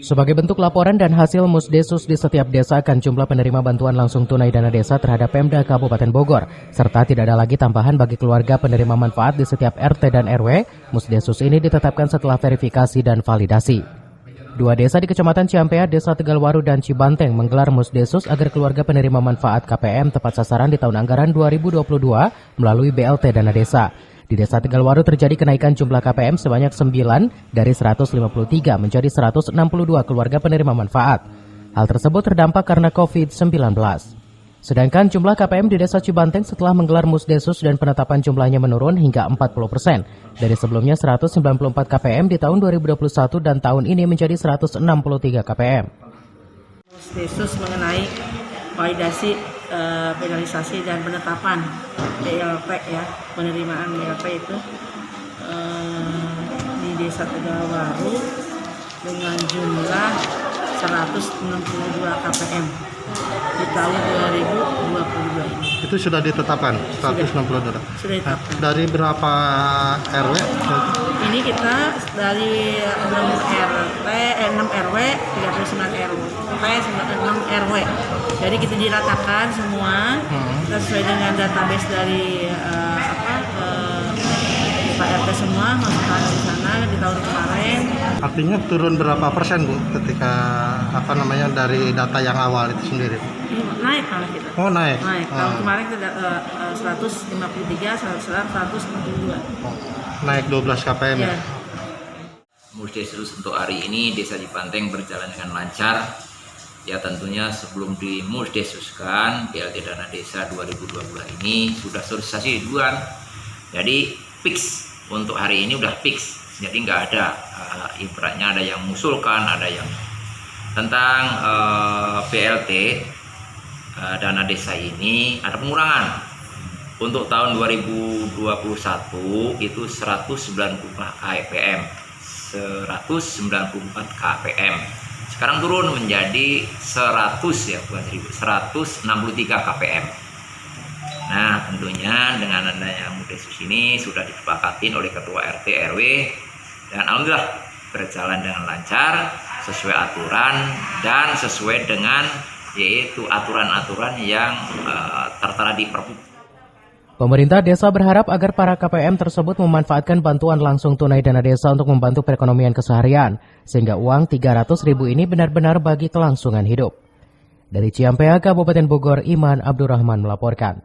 Sebagai bentuk laporan dan hasil Musdesus di setiap desa akan jumlah penerima bantuan langsung tunai dana desa terhadap Pemda Kabupaten Bogor, serta tidak ada lagi tambahan bagi keluarga penerima manfaat di setiap RT dan RW. Musdesus ini ditetapkan setelah verifikasi dan validasi. Dua desa di Kecamatan Ciampea, Desa Tegalwaru dan Cibanteng menggelar Musdesus agar keluarga penerima manfaat KPM tepat sasaran di tahun anggaran 2022 melalui BLT Dana Desa. Di Desa Tegalwaru terjadi kenaikan jumlah KPM sebanyak 9 dari 153 menjadi 162 keluarga penerima manfaat. Hal tersebut terdampak karena COVID-19. Sedangkan jumlah KPM di Desa Cibanteng setelah menggelar Musdesus dan penetapan jumlahnya menurun hingga 40%. Dari sebelumnya 194 KPM di tahun 2021 dan tahun ini menjadi 163 KPM. Musdesus mengenai validasi, finalisasi dan penetapan BLT ya, penerimaan BLT itu di Desa Tegalwaru dengan jumlah 162 KPM di tahun 2022 ini. Itu sudah ditetapkan 162. Sudah ditetapkan. Dari berapa RW? Ini kita dari 6 RW, 39 RW, 6 RW. Jadi kita diratakan semua, kita sesuai dengan database dari Pak RT semua masukkan di sana di tahun kemarin. Artinya turun berapa persen, Bu, ketika dari data yang awal itu sendiri? Naik malah kita. Oh, naik. Tahun kemarin kita 153, sekarang 142. Naik 12 KPM ya. Musdesus untuk hari ini Desa Cibanteng berjalan dengan lancar. Ya tentunya sebelum dimusdesuskan BLT Dana Desa 2022 ini sudah sosialisasi duluan. Jadi fix untuk hari ini udah fix. Jadi nggak ada ibaratnya ada yang mengusulkan, ada yang tentang BLT Dana Desa ini ada pengurangan. Untuk tahun 2021 itu 194 KPM. 194 KPM. Sekarang turun menjadi 100 ya, bukan 1000, 163 KPM. Nah, tentunya dengan adanya Musdesus ini sudah disepakatin oleh Ketua RT RW dan alhamdulillah berjalan dengan lancar sesuai aturan dan sesuai dengan yaitu aturan-aturan yang tertera di Perpu. Pemerintah desa berharap agar para KPM tersebut memanfaatkan bantuan langsung tunai dana desa untuk membantu perekonomian keseharian, sehingga uang 300.000 ini benar-benar bagi kelangsungan hidup. Dari Ciampea, Kabupaten Bogor, Iman Abdurrahman melaporkan.